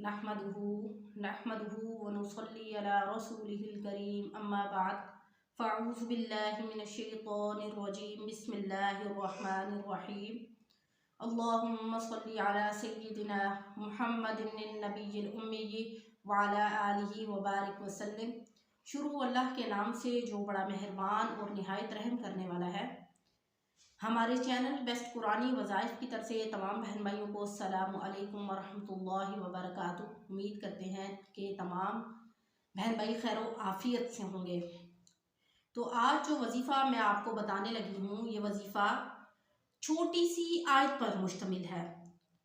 नहमदुहु व नुसल्ली अला रसूलिहिल करीम अम्मा बाद फ़अऊज़ु बिल्लाहि मिनश शैतानिर रजीम बिस्मिल्लाहिर रहमानिर रहीम अल्लाहुम्मा सल्ली अला सय्यिदिना मुहम्मदिन नबिय्यिल उम्मी व अला आलिहि व बारिक वसल्लम। शुरू अल्लाह के नाम से जो बड़ा मेहरबान और निहायत रहम करने वाला है। हमारे चैनल बेस्ट कुरानी वज़ाइफ की तरफ से तमाम बहन भाइयों को अस्सलामु अलैकुम वरहमतुल्लाहि वबरकातुहू। उम्मीद करते हैं कि तमाम बहन भाई खैर आफियत से होंगे। तो आज जो वजीफ़ा मैं आपको बताने लगी हूँ, ये वजीफ़ा छोटी सी आयत पर मुश्तमिल है,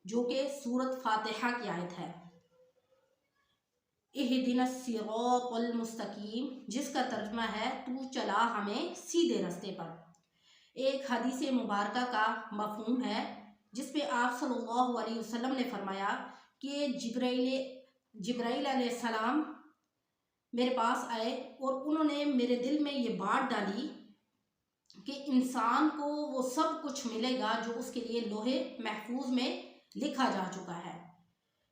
जो कि सूरत फातिहा की आयत है, इहदिनस सिरातल मुस्तकीम, जिसका तर्जुमा है तू चला हमें सीधे रास्ते पर। एक हदीस मुबारका का मफ़हूम है जिस पे आप सल्लल्लाहु अलैहि वसल्लम ने फरमाया कि जिब्राइल अलैहिस्सलाम मेरे पास आए और उन्होंने मेरे दिल में ये बात डाली कि इंसान को वो सब कुछ मिलेगा जो उसके लिए लोहे महफूज में लिखा जा चुका है,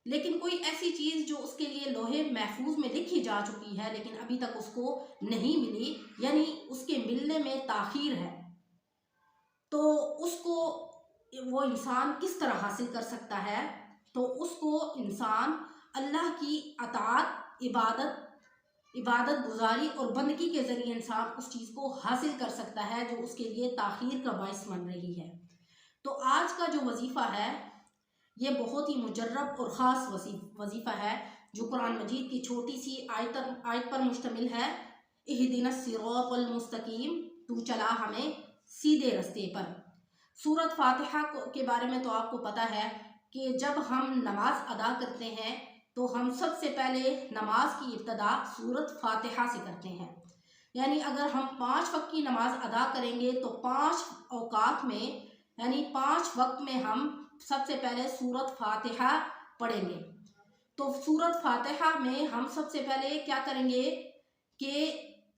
लेकिन कोई ऐसी चीज़ जो उसके लिए लोहे महफूज में लिखी जा चुकी है लेकिन अभी तक उसको नहीं मिली, यानी उसके मिलने में ताख़ीर है, तो उसको वो इंसान किस तरह हासिल कर सकता है? तो उसको इंसान अल्लाह की अताअत, इबादत गुजारी और बंदगी के ज़रिए इंसान उस चीज़ को हासिल कर सकता है जो उसके लिए ताख़ीर का बाइस बन रही है। तो आज का जो वजीफ़ा है ये बहुत ही मुजर्रब और ख़ास वजीफ़ा है जो कुरान मजीद की छोटी सी आयत पर मुश्तमिल है, इहदिनस सिरातल मुस्तकीम, तू चला हमें सीधे रास्ते पर। सूरत फातिहा के बारे में तो आपको पता है कि जब हम नमाज अदा करते हैं तो हम सबसे पहले नमाज की इब्तदा सूरत फातिहा से करते हैं। यानी अगर हम 5 वक्त की नमाज अदा करेंगे तो 5 औकात में यानी 5 वक्त में हम सबसे पहले सूरत फातिहा पढ़ेंगे। तो सूरत फातिहा में हम सबसे पहले क्या करेंगे कि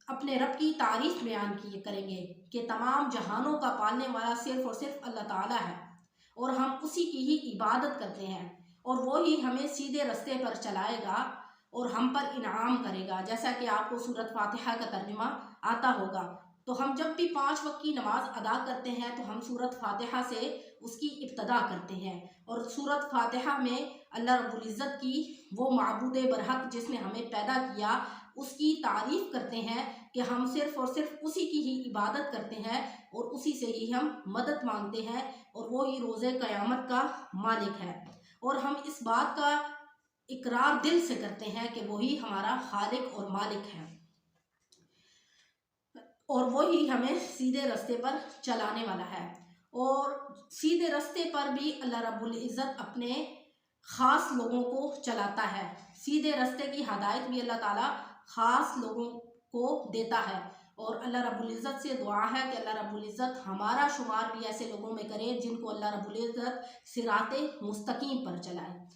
अपने रब की तारीफ बयान करेंगे कि तमाम जहानों का पालने वाला सिर्फ और सिर्फ अल्लाह ताला है और हम उसी की ही इबादत करते हैं और वो ही हमें सीधे रास्ते पर चलाएगा और हम पर इनाम करेगा, जैसा कि आपको सूरत फातिहा का तर्जुमा आता होगा। तो हम जब भी 5 वक्त की नमाज अदा करते हैं तो हम सूरत फातिहा से उसकी इब्तदा करते हैं और सूरत फातिहा में अल्लाह रब्बुल इज़्ज़त की वो माबूद बरहक जिसने हमें पैदा किया उसकी तारीफ़ करते हैं कि हम सिर्फ़ और सिर्फ उसी की ही इबादत करते हैं और उसी से ही हम मदद मांगते हैं और वो ही रोज़े क़यामत का मालिक है। और हम इस बात का इकरार दिल से करते हैं कि वही हमारा खालिक और मालिक है और वही हमें सीधे रास्ते पर चलाने वाला है। और सीधे रास्ते पर भी अल्लाह रब्बुल इज़्ज़त अपने ख़ास लोगों को चलाता है। सीधे रास्ते की हदायत भी अल्लाह ताला ख़ास लोगों को देता है और अल्लाह रब्बुल इज़्ज़त से दुआ है कि अल्लाह रब्बुल इज़्ज़त हमारा शुमार भी ऐसे लोगों में करे जिनको अल्लाह रब्बुल इज़्ज़त सिराते मुस्तकीम पर चलाए।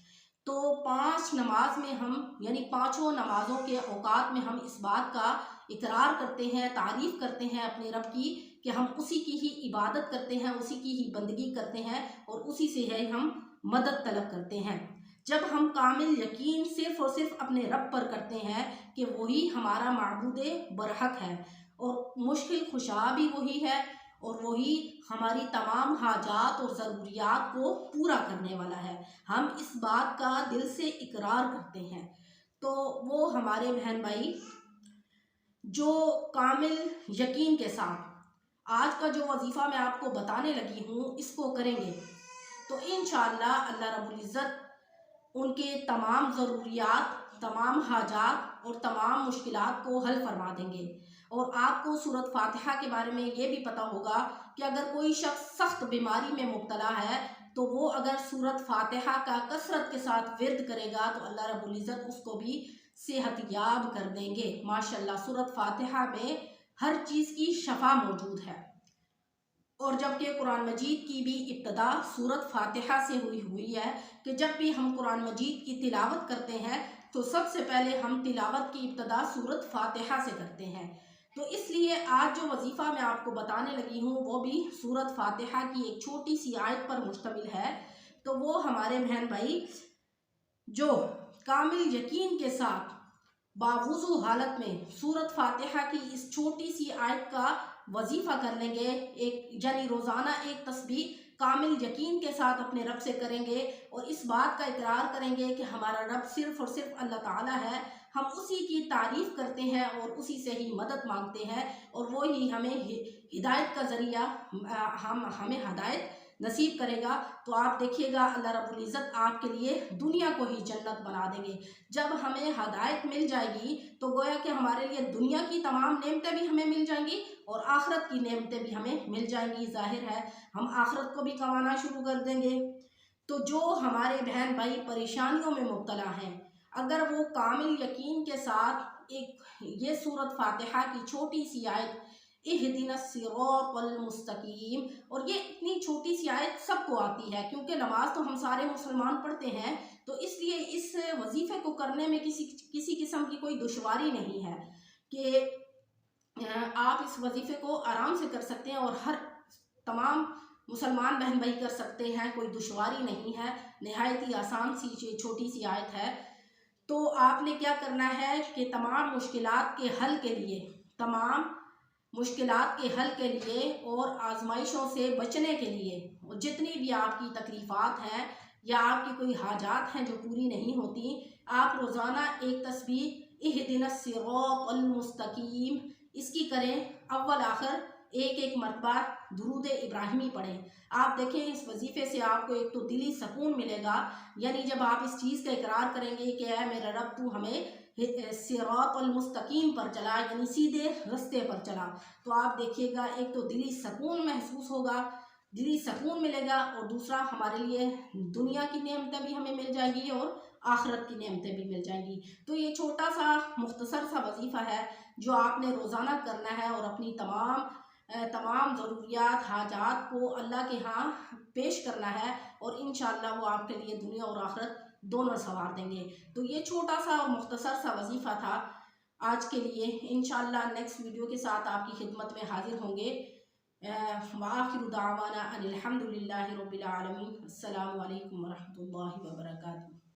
तो 5 नमाज में हम यानी पाँचों नमाज़ों के औकात में हम इस बात का इकरार करते हैं, तारीफ़ करते हैं अपने रब की कि हम उसी की ही इबादत करते हैं, उसी की ही बंदगी करते हैं और उसी से है हम मदद तलब करते हैं। जब हम कामिल यकीन सिर्फ़ और सिर्फ अपने रब पर करते हैं कि वही हमारा माबूद बरहक है और मुश्किल खुशा भी वही है और वही हमारी तमाम हाजात और ज़रूरियात को पूरा करने वाला है, हम इस बात का दिल से इकरार करते हैं। तो वो हमारे बहन भाई जो कामिल यकीन के साथ आज का जो वजीफ़ा मैं आपको बताने लगी हूँ इसको करेंगे तो इंशाअल्लाह अल्लाह रब्बुल इज़्ज़त उनके तमाम ज़रूरियात, तमाम हाजात और तमाम मुश्किलात को हल फरमा देंगे। और आपको सूरत फातिहा के बारे में ये भी पता होगा कि अगर कोई शख्स सख्त बीमारी में मुब्तला है तो वो अगर सूरत फातिहा का कसरत के साथ विर्द करेगा तो अल्लाह रब्बुल इज़्ज़त उसको भी सेहतयाब कर देंगे। माशाअल्लाह सूरत फातिहा में हर चीज़ की शफा मौजूद है और जबकि कुरान मजीद की भी इब्तदा सूरत फातिहा से हुई है कि जब भी हम कुरान मजीद की तिलावत करते हैं तो सबसे पहले हम तिलावत की इब्तदा सूरत फातिहा से करते हैं। तो इसलिए आज जो वजीफ़ा मैं आपको बताने लगी हूँ वो भी सूरत फातिहा की एक छोटी सी आयत पर मुश्तमिल है। तो वो हमारे बहन भाई जो कामिल यकीन के साथ बावुज़ू हालत में सूरत फातिहा की इस छोटी सी आयत का वजीफ़ा कर लेंगे, एक यानी रोज़ाना एक तस्बीह कामिल यकीन के साथ अपने रब से करेंगे और इस बात का इकरार करेंगे कि हमारा रब सिर्फ़ और सिर्फ अल्लाह ताला है, हम उसी की तारीफ़ करते हैं और उसी से ही मदद मांगते हैं और वो ही हमें हिदायत का ज़रिया हमें हिदायत नसीब करेगा। तो आप देखिएगा अल्लाह रब्बुल इज़्ज़त आपके लिए दुनिया को ही जन्नत बना देंगे। जब हमें हिदायत मिल जाएगी तो गोया कि हमारे लिए दुनिया की तमाम नेमतें भी हमें मिल जाएंगी और आखिरत की नेमतें भी हमें मिल जाएंगी। जाहिर है हम आखिरत को भी कमाना शुरू कर देंगे। तो जो हमारे बहन भाई परेशानियों में मुब्तला हैं, अगर वो कामिल यकीन के साथ एक ये सूरत फातिहा की छोटी सी आयत इहदिनस सिरातल मुस्तकीम, और ये इतनी छोटी सी आयत सबको आती है क्योंकि नमाज तो हम सारे मुसलमान पढ़ते हैं, तो इसलिए इस वजीफ़े को करने में किसी किस्म की कोई दुश्वारी नहीं है कि आप इस वजीफ़े को आराम से कर सकते हैं और हर तमाम मुसलमान बहन भाई कर सकते हैं, कोई दुश्वारी नहीं है, नहायत ही आसान सी छोटी सी आयत है। तो आपने क्या करना है कि तमाम मुश्किलात के हल के लिए और आजमाइशों से बचने के लिए और जितनी भी आपकी तकलीफ़ात हैं या आपकी कोई हाजात हैं जो पूरी नहीं होती, आप रोज़ाना एक तस्बीह इहदिनस सिरातल मुस्तकीम इसकी करें, अव्वल आखिर एक एक मरतबा दुरूद इब्राहिमी पढ़ें। आप देखें इस वजीफ़े से आपको एक तो दिली सुकून मिलेगा, यानी जब आप इस चीज़ का इकरार करेंगे कि ऐ मेरा रब तू हमें सिरातल मुस्तकीम पर चला, यानी सीधे रास्ते पर चला, तो आप देखिएगा एक तो दिली सुकून महसूस होगा, दिली सुकून मिलेगा और दूसरा हमारे लिए दुनिया की नेमतें भी हमें मिल जाएंगी और आखिरत की नेमतें भी मिल जाएंगी। तो ये छोटा सा मुख्तसर सा वजीफ़ा है जो आपने रोज़ाना करना है और अपनी तमाम ज़रूरियात हाजात को अल्लाह के यहाँ पेश करना है और इंशाअल्लाह वो आपके लिए दुनिया और आखिरत दोनों संवार देंगे। तो ये छोटा सा और मुख्तसर सा वजीफ़ा था आज के लिए। इंशाअल्लाह नेक्स्ट वीडियो के साथ आपकी खिदमत में हाजिर होंगे। व आखिरु दावाना अनिल हम्दुलिल्लाहि रब्बिल आलमीन। अस्सलामु अलैकुम व रहमतुल्लाहि व बरकातुहू।